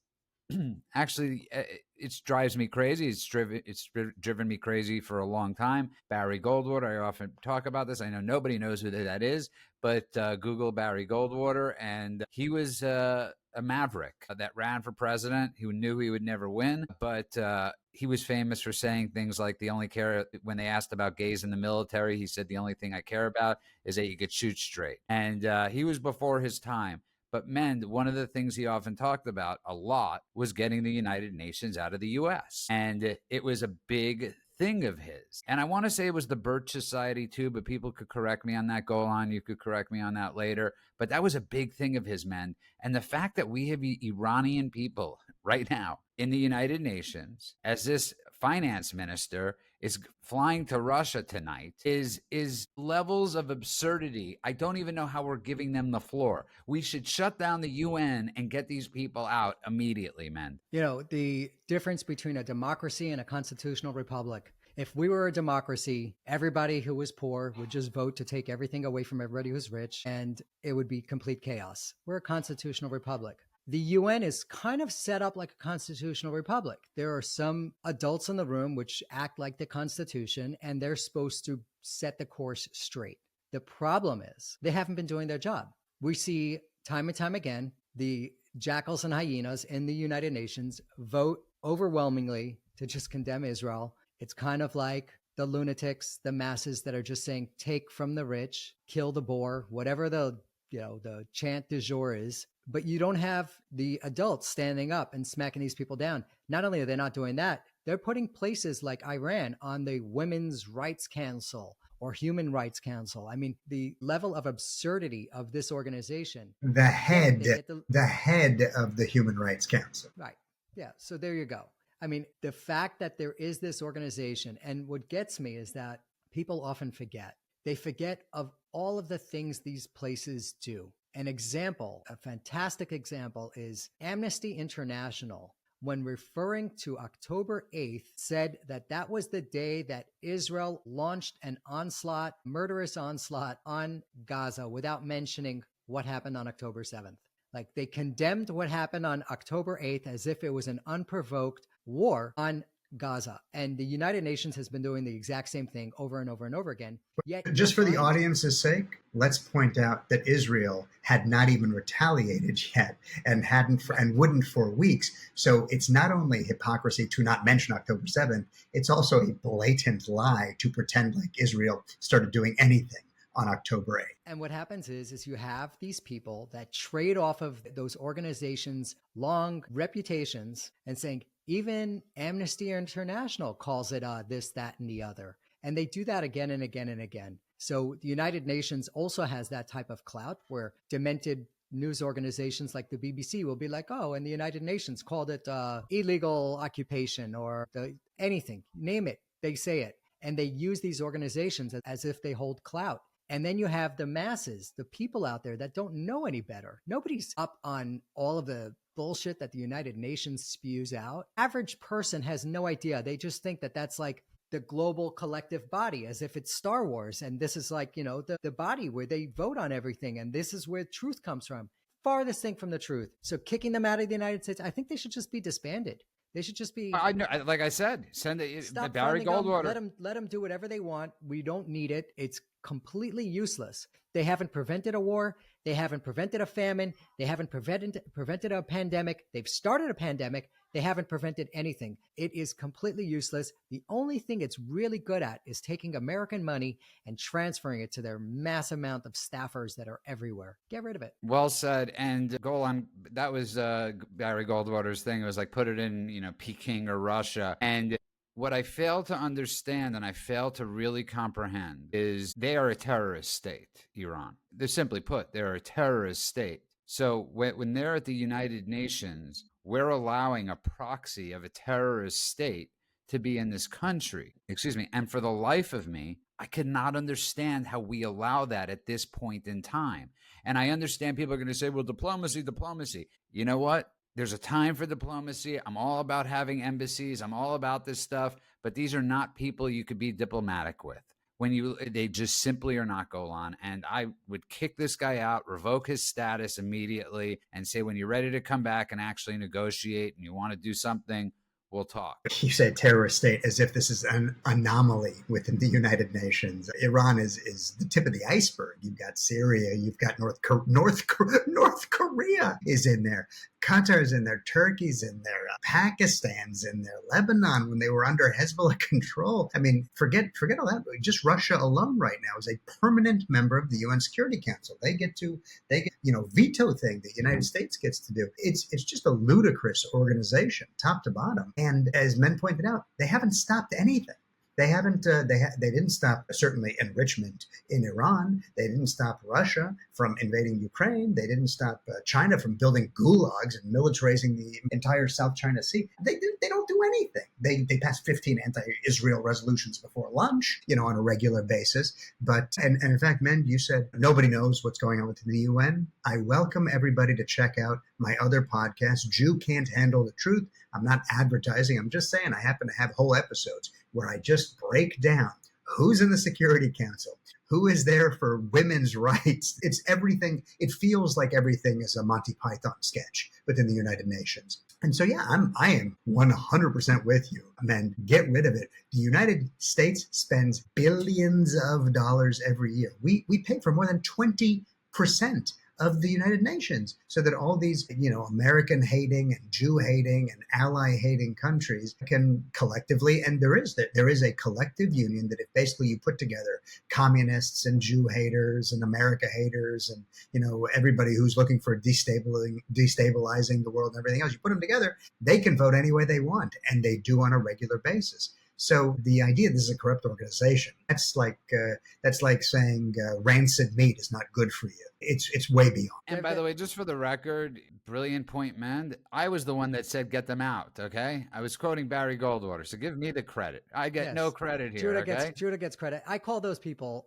actually, it drives me crazy. It's driven me crazy for a long time. Barry Goldwater, I often talk about this. I know nobody knows who that is, but Google Barry Goldwater, and he was a maverick that ran for president. He knew he would never win, but he was famous for saying things like when they asked about gays in the military, he said, the only thing I care about is that you could shoot straight. And he was before his time. But Mend, one of the things he often talked about a lot was getting the United Nations out of the U.S. And it was a big thing of his. And I want to say it was the Birch Society too, but people could correct me on that. Golan, you could correct me on that later. But that was a big thing of his, Mend. And the fact that we have Iranian people right now in the United Nations, as this finance minister is flying to Russia tonight, is levels of absurdity. I don't even know how we're giving them the floor. We should shut down the UN and get these people out immediately, man. You know, the difference between a democracy and a constitutional republic. If we were a democracy, everybody who was poor would just vote to take everything away from everybody who's rich, and it would be complete chaos. We're a constitutional republic. The UN is kind of set up like a constitutional republic. There are some adults in the room which act like the Constitution, and they're supposed to set the course straight. The problem is they haven't been doing their job. We see time and time again, the jackals and hyenas in the United Nations vote overwhelmingly to just condemn Israel. It's kind of like the lunatics, the masses that are just saying, take from the rich, kill the poor, whatever the chant du jour is. But you don't have the adults standing up and smacking these people down. Not only are they not doing that, they're putting places like Iran on the Women's Rights Council or Human Rights Council. I mean, the level of absurdity of this organization. The head of the Human Rights Council. Right. Yeah. So there you go. I mean, the fact that there is this organization, and what gets me is that people often forget. They forget of all of the things these places do. An example, a fantastic example, is Amnesty International, when referring to October 8th, said that that was the day that Israel launched an onslaught, murderous onslaught on Gaza, without mentioning what happened on October 7th. Like, they condemned what happened on October 8th as if it was an unprovoked war on Gaza. And the United Nations has been doing the exact same thing over and over and over again. Yet, just for the audience's sake, let's point out that Israel had not even retaliated yet and wouldn't for weeks. So it's not only hypocrisy to not mention October 7th, it's also a blatant lie to pretend like Israel started doing anything on October 8th. And what happens is you have these people that trade off of those organizations' long reputations and saying, even Amnesty International calls it this, that, and the other. And they do that again and again and again. So the United Nations also has that type of clout where demented news organizations like the BBC will be like, oh, and the United Nations called it illegal occupation or anything, name it, they say it. And they use these organizations as if they hold clout. And then you have the masses, the people out there that don't know any better. Nobody's up on all of the bullshit that the United Nations spews out. Average person has no idea. They just think that that's like the global collective body, as if it's Star Wars. And this is like, the body where they vote on everything. And this is where truth comes from. Farthest thing from the truth. So kicking them out of the United States, I think they should just be disbanded. They should just be. I know, like I said, send it. Barry Goldwater. Let them do whatever they want. We don't need it. It's completely useless. They haven't prevented a war. They haven't prevented a famine. They haven't prevented a pandemic. They've started a pandemic. They haven't prevented anything. It is completely useless. The only thing it's really good at is taking American money and transferring it to their mass amount of staffers that are everywhere. Get rid of it. Well said. And Golan, that was Barry Goldwater's thing. It was like, put it in, Peking or Russia. And what I fail to understand and I fail to really comprehend is they are a terrorist state, Iran. They're simply put, they're a terrorist state. So when they're at the United Nations, we're allowing a proxy of a terrorist state to be in this country. Excuse me. And for the life of me, I cannot understand how we allow that at this point in time. And I understand people are going to say, well, diplomacy. You know what? There's a time for diplomacy. I'm all about having embassies. I'm all about this stuff. But these are not people you could be diplomatic with. They just simply are not, Golan. And I would kick this guy out, revoke his status immediately, and say, when you're ready to come back and actually negotiate and you want to do something, we'll talk. You say terrorist state as if this is an anomaly within the United Nations. Iran is the tip of the iceberg. You've got Syria. You've got North Korea is in there. Qatar's in there, Turkey's in there, Pakistan's in there, Lebanon when they were under Hezbollah control. I mean, forget all that. Just Russia alone right now is a permanent member of the UN Security Council. They get veto thing the United States gets to do. It's just a ludicrous organization, top to bottom. And as men pointed out, they haven't stopped anything. They haven't. They didn't stop certainly enrichment in Iran. They didn't stop Russia from invading Ukraine. They didn't stop China from building gulags and militarizing the entire South China Sea. They don't do anything. They pass 15 anti-Israel resolutions before lunch, on a regular basis. But and in fact, men, you said nobody knows what's going on within the UN. I welcome everybody to check out my other podcast, Jew Can't Handle the Truth. I'm not advertising. I'm just saying I happen to have whole episodes where I just break down who's in the Security Council, who is there for women's rights. It's everything. It feels like everything is a Monty Python sketch within the United Nations. And so, yeah, I am 100% with you, man. Get rid of it. The United States spends billions of dollars every year. We pay for more than 20% of the United Nations, so that all these, American hating and Jew hating and ally hating countries can collectively, and there is a collective union that if basically you put together communists and Jew haters and America haters and, everybody who's looking for destabilizing the world and everything else, you put them together, they can vote any way they want, and they do on a regular basis. So the idea this is a corrupt organization, that's like saying rancid meat is not good for you. It's way beyond. And by the way, just for the record, brilliant point, man. I was the one that said get them out, okay? I was quoting Barry Goldwater, so give me the credit. I get no credit here, Judah gets credit. I call those people,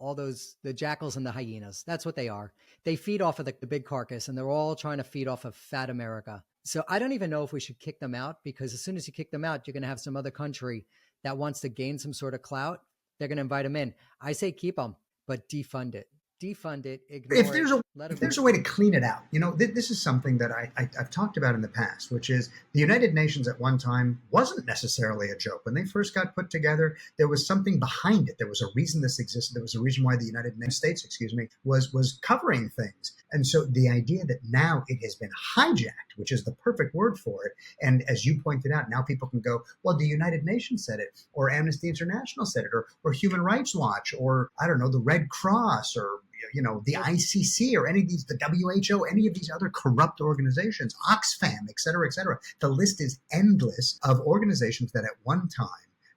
the jackals and the hyenas. That's what they are. They feed off of the big carcass, and they're all trying to feed off of fat America. So I don't even know if we should kick them out, because as soon as you kick them out, you're going to have some other country that wants to gain some sort of clout. They're going to invite them in. I say keep them, but defund it. Defund it. Ignore if there's a way to clean it out, this is something that I've talked about in the past, which is the United Nations at one time wasn't necessarily a joke. When they first got put together, there was something behind it. There was a reason this existed. There was a reason why the United States, was covering things. And so the idea that now it has been hijacked, which is the perfect word for it. And as you pointed out, now people can go, well, the United Nations said it, or Amnesty International said it, or Human Rights Watch, or I don't know, the Red Cross, or the ICC, or any of these, the WHO, any of these other corrupt organizations, Oxfam, et cetera, et cetera. The list is endless of organizations that at one time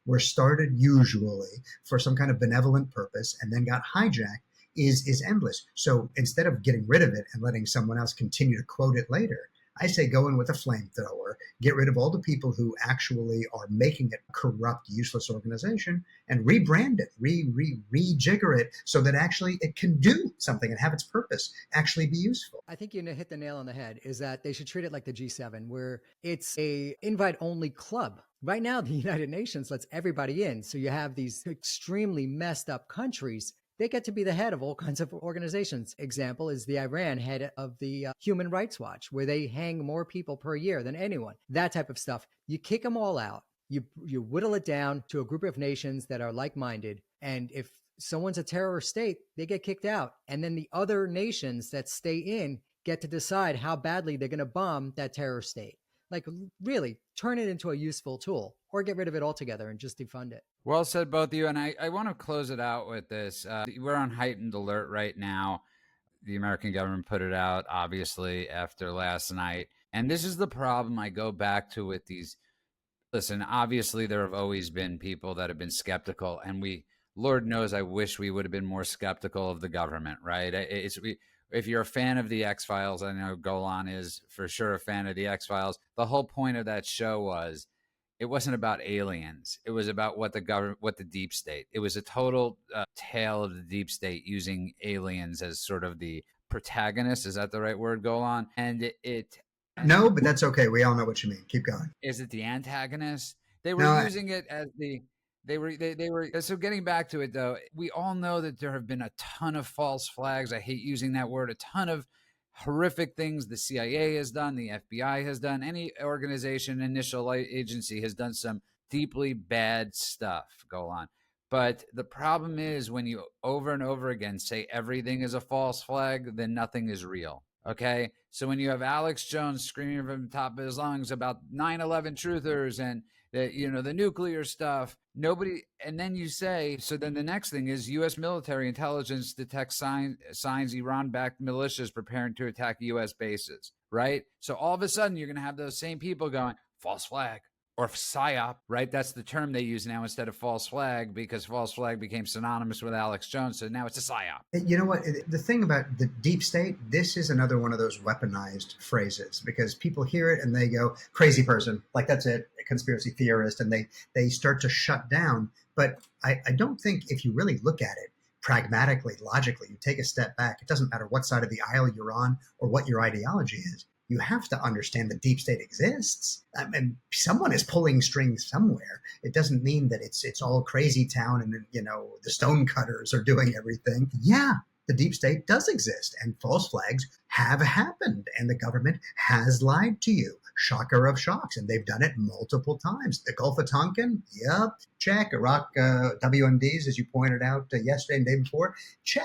were started usually for some kind of benevolent purpose and then got hijacked is endless. So instead of getting rid of it and letting someone else continue to quote it later, I say go in with a flamethrower, get rid of all the people who actually are making it a corrupt, useless organization, and rebrand it, rejigger it so that actually it can do something and have its purpose, actually be useful. I think you hit the nail on the head, is that they should treat it like the G7, where it's a invite-only club. Right now, the United Nations lets everybody in. So you have these extremely messed up countries. They get to be the head of all kinds of organizations. Example is the Iran head of the Human Rights Watch, where they hang more people per year than anyone. That type of stuff. You kick them all out. You whittle it down to a group of nations that are like-minded. And if someone's a terrorist state, they get kicked out. And then the other nations that stay in get to decide how badly they're going to bomb that terrorist state. Like, really, turn it into a useful tool, or get rid of it altogether and just defund it. Well said, both of you. And I want to close it out with this. We're on heightened alert right now. The American government put it out, obviously, after last night. And this is the problem I go back to with these. Listen, obviously, there have always been people that have been skeptical. And Lord knows, I wish we would have been more skeptical of the government, right? If you're a fan of the X-Files, I know Golan is for sure a fan of the X-Files. The whole point of that show was, it wasn't about aliens. It was about what the deep state. It was a total tale of the deep state using aliens as sort of the protagonist. Is that the right word, Golan? And No, but that's okay. We all know what you mean. Keep going. Is it the antagonist? They were using it as the. They were. So getting back to it, though, we all know that there have been a ton of false flags. I hate using that word. A ton of horrific things the CIA has done, the FBI has done, any organization, initial agency has done some deeply bad stuff. Go on. But the problem is, when you over and over again say everything is a false flag, then nothing is real. Okay? So when you have Alex Jones screaming from the top of his lungs about 9/11 truthers and the nuclear stuff, nobody, and then you say, so then the next thing is U.S. military intelligence detects signs Iran-backed militias preparing to attack U.S. bases, right? So all of a sudden you're going to have those same people going, false flag, or PSYOP, right? That's the term they use now instead of false flag, because false flag became synonymous with Alex Jones. So now it's a PSYOP. You know what? The thing about the deep state, this is another one of those weaponized phrases, because people hear it and they go, crazy person, like that's it, a conspiracy theorist, and they start to shut down. But I don't think, if you really look at it pragmatically, logically, you take a step back, it doesn't matter what side of the aisle you're on or what your ideology is. You have to understand the deep state exists. I mean, someone is pulling strings somewhere. It doesn't mean that it's all crazy town and, the stonecutters are doing everything. Yeah, the deep state does exist, and false flags have happened, and the government has lied to you. Shocker of shocks, and they've done it multiple times. The Gulf of Tonkin, yep, check. Iraq WMDs, as you pointed out yesterday and the day before, check.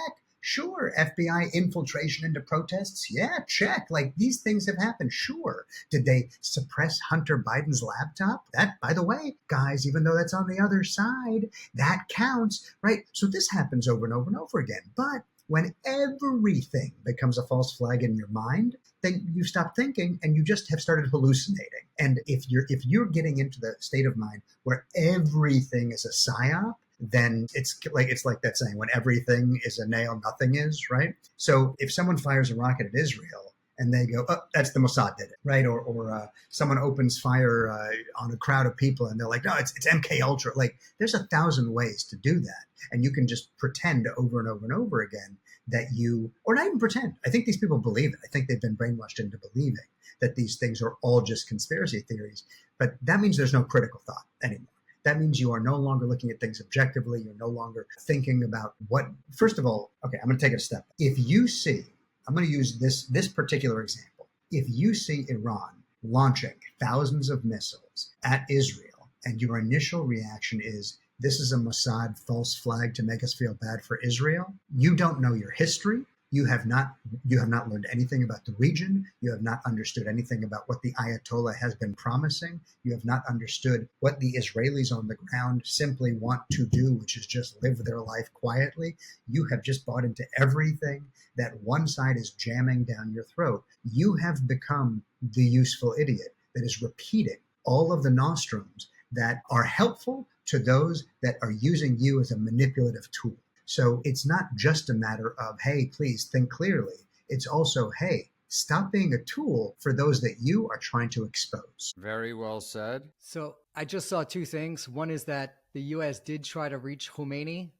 Sure. FBI infiltration into protests? Yeah, check. Like, these things have happened. Sure. Did they suppress Hunter Biden's laptop? That, by the way, guys, even though that's on the other side, that counts, right? So this happens over and over and over again. But When everything becomes a false flag in your mind, then you stop thinking and you just have started hallucinating. And if you're getting into the state of mind where everything is a psyop, then it's like that saying, when everything is a nail, nothing is, right? So if someone fires a rocket at Israel and they go, oh, that's the Mossad did it, right? Or someone opens fire on a crowd of people and they're like, no, it's MK Ultra. Like, there's 1,000 ways to do that, and you can just pretend over and over and over again that you, or not even pretend. I think these people believe it. I think they've been brainwashed into believing that these things are all just conspiracy theories. But that means there's no critical thought anymore. That means you are no longer looking at things objectively. You're no longer thinking about what, first of all, okay, I'm going to take it a step. If you see, I'm going to use this particular example. If you see Iran launching thousands of missiles at Israel, and your initial reaction is, this is a Mossad false flag to make us feel bad for Israel, you don't know your history. You have not learned anything about the region. You have not understood anything about what the Ayatollah has been promising. You have not understood what the Israelis on the ground simply want to do, which is just live their life quietly. You have just bought into everything that one side is jamming down your throat. You have become the useful idiot that is repeating all of the nostrums that are helpful to those that are using you as a manipulative tool. So it's not just a matter of, hey, please think clearly. It's also, hey, stop being a tool for those that you are trying to expose. Very well said. So I just saw two things. One is that the U.S. did try to reach Khomeini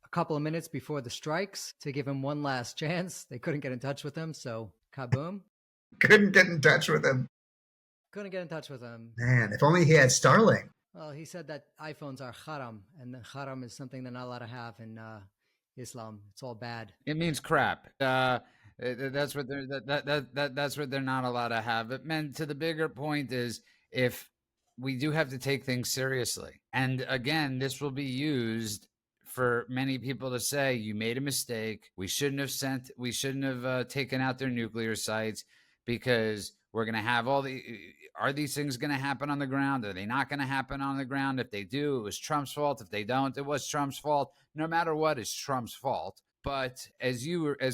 a couple of minutes before the strikes to give him one last chance. They couldn't get in touch with him, so kaboom. Couldn't get in touch with him. Couldn't get in touch with him. Man, if only he had Starlink. Well, he said that iPhones are haram, and haram is something they're not allowed to have in Islam. It's all bad. It means crap. That's what that's what they're not allowed to have. But man, to the bigger point is, if we do have to take things seriously, and again, this will be used for many people to say, you made a mistake. We shouldn't have taken out their nuclear sites, because we're going to have are these things going to happen on the ground? Are they not going to happen on the ground? If they do, it was Trump's fault. If they don't, it was Trump's fault. No matter what, it's Trump's fault. But as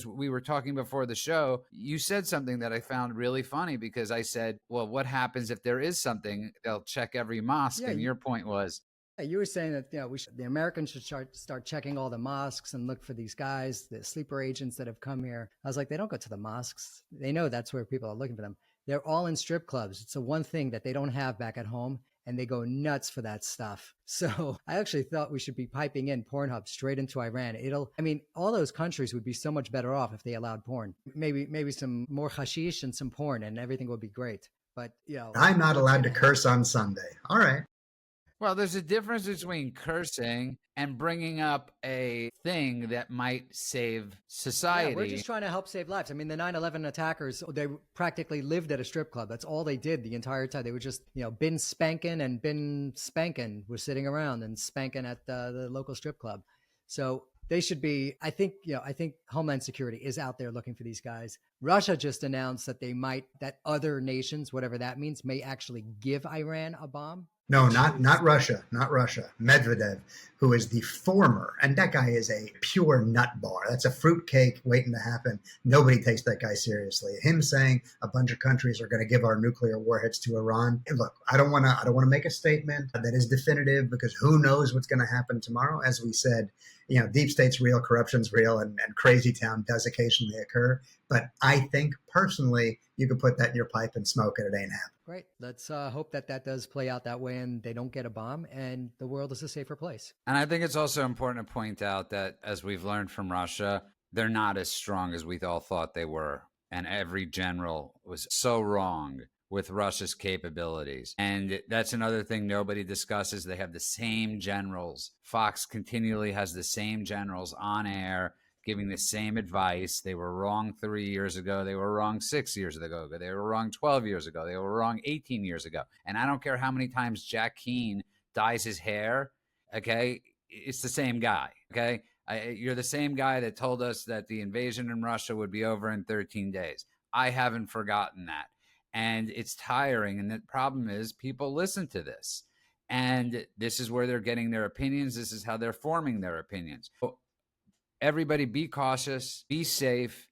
we were talking before the show, you said something that I found really funny, because I said, well, what happens if there is something? They'll check every mosque. Yeah, and your point was, you were saying that the Americans should start checking all the mosques and look for these guys, the sleeper agents that have come here. I was like, they don't go to the mosques. They know that's where people are looking for them. They're all in strip clubs. It's the one thing that they don't have back at home, and they go nuts for that stuff. So I actually thought we should be piping in Pornhub straight into Iran. All those countries would be so much better off if they allowed porn. Maybe some more hashish and some porn, and everything would be great. But I'm not allowed to curse on Sunday. All right. Well, there's a difference between cursing and bringing up a thing that might save society. Yeah, we're just trying to help save lives. I mean, the 9/11 attackers, they practically lived at a strip club. That's all they did the entire time. They were just, bin spanking and bin spanking, was sitting around and spanking at the local strip club. So they should be, I think Homeland Security is out there looking for these guys. Russia just announced that other nations, whatever that means, may actually give Iran a bomb. No, not Russia, not Russia. Medvedev, who is the former, and that guy is a pure nut bar. That's a fruitcake waiting to happen. Nobody takes that guy seriously. Him saying a bunch of countries are going to give our nuclear warheads to Iran. And look, I don't want to make a statement that is definitive, because who knows what's going to happen tomorrow. As we said, deep state's real, corruption's real, and crazy town does occasionally occur. But I think personally, you could put that in your pipe and smoke it. It ain't happening. Great. Let's hope that does play out that way, and they don't get a bomb, and the world is a safer place. And I think it's also important to point out that, as we've learned from Russia, they're not as strong as we all thought they were. And every general was so wrong with Russia's capabilities. And that's another thing nobody discusses. They have the same generals. Fox continually has the same generals on air giving the same advice. They were wrong 3 years ago. They were wrong 6 years ago. They were wrong 12 years ago. They were wrong 18 years ago. And I don't care how many times Jack Keane dyes his hair, okay? It's the same guy, okay? You're the same guy that told us that the invasion in Russia would be over in 13 days. I haven't forgotten that. And it's tiring. And the problem is, people listen to this. And this is where they're getting their opinions. This is how they're forming their opinions. everybody be cautious, be safe.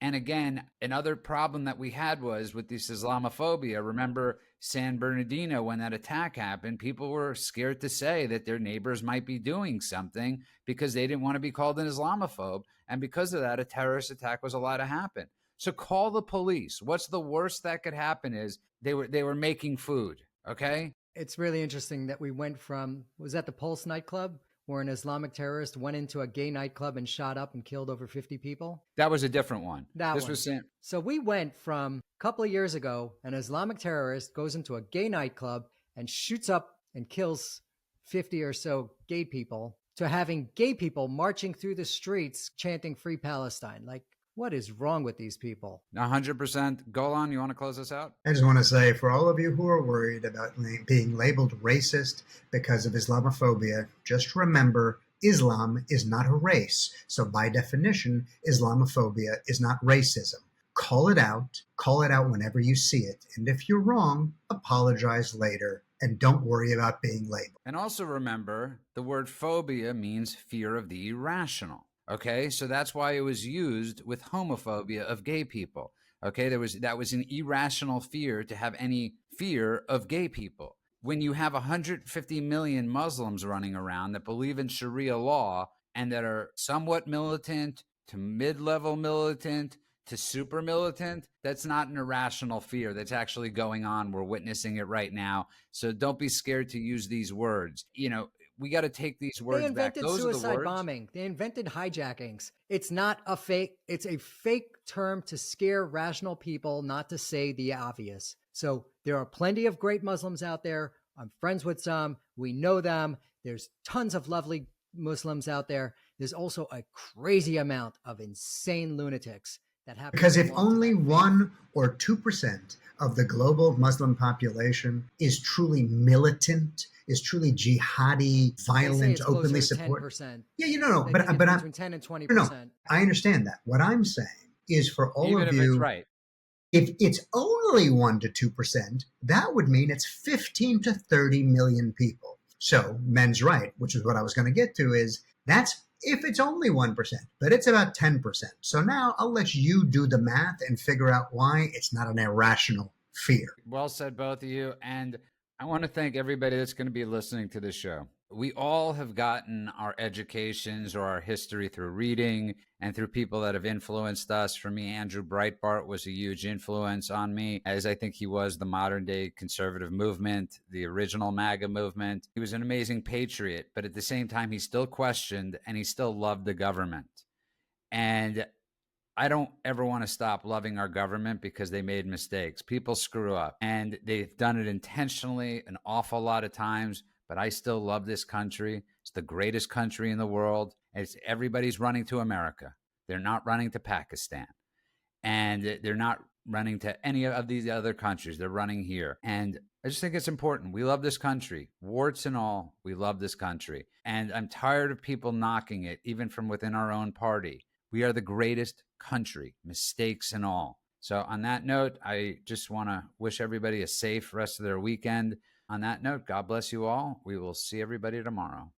And again, another problem that we had was with this Islamophobia. Remember San Bernardino, when that attack happened, people were scared to say that their neighbors might be doing something because they didn't want to be called an Islamophobe. And because of that, a terrorist attack was allowed to happen. So call the police. What's the worst that could happen is they were making food, okay? It's really interesting that we went from, was that the Pulse nightclub, where an Islamic terrorist went into a gay nightclub and shot up and killed over 50 people? That was a different one. This one. Was So we went from a couple of years ago, an Islamic terrorist goes into a gay nightclub and shoots up and kills 50 or so gay people, to having gay people marching through the streets chanting Free Palestine. Like, what is wrong with these people? 100%. Golan, you want to close us out? I just want to say, for all of you who are worried about being labeled racist because of Islamophobia, just remember, Islam is not a race. So by definition, Islamophobia is not racism. Call it out whenever you see it. And if you're wrong, apologize later. And don't worry about being labeled. And also remember, the word phobia means fear of the irrational. Okay, so that's why it was used with homophobia of gay people. Okay, that was an irrational fear to have any fear of gay people. When you have 150 million Muslims running around that believe in Sharia law and that are somewhat militant to mid-level militant to super militant, that's not an irrational fear. That's actually going on. We're witnessing it right now. So don't be scared to use these words. You know, we got to take these words back. They invented Those suicide bombing. They invented hijackings. It's not a fake. It's a fake term to scare rational people, not to say the obvious. So there are plenty of great Muslims out there. I'm friends with some. We know them. There's tons of lovely Muslims out there. There's also a crazy amount of insane lunatics that happen. Because if only 1 or 2% of the global Muslim population is truly militant, is truly jihadi, violent, openly supportive. Yeah, you know, but between 10 and 20%. No, I understand that. What I'm saying is, for all Even of if you, it's right. If it's only 1 to 2%, that would mean it's 15 to 30 million people. So men's right, which is what I was going to get to, is that's if it's only 1%, but it's about 10%. So now I'll let you do the math and figure out why it's not an irrational fear. Well said, both of you. And I want to thank everybody that's going to be listening to this show. We all have gotten our educations or our history through reading and through people that have influenced us. For me, Andrew Breitbart was a huge influence on me, as I think he was the modern day conservative movement, the original MAGA movement. He was an amazing patriot, but at the same time, he still questioned and he still loved the government. And I don't ever want to stop loving our government because they made mistakes. People screw up and they've done it intentionally an awful lot of times. But I still love this country. It's the greatest country in the world. Everybody's running to America. They're not running to Pakistan. And they're not running to any of these other countries. They're running here. And I just think it's important. We love this country. Warts and all, we love this country. And I'm tired of people knocking it, even from within our own party. We are the greatest country, mistakes and all. So on that note, I just want to wish everybody a safe rest of their weekend. On that note, God bless you all. We will see everybody tomorrow.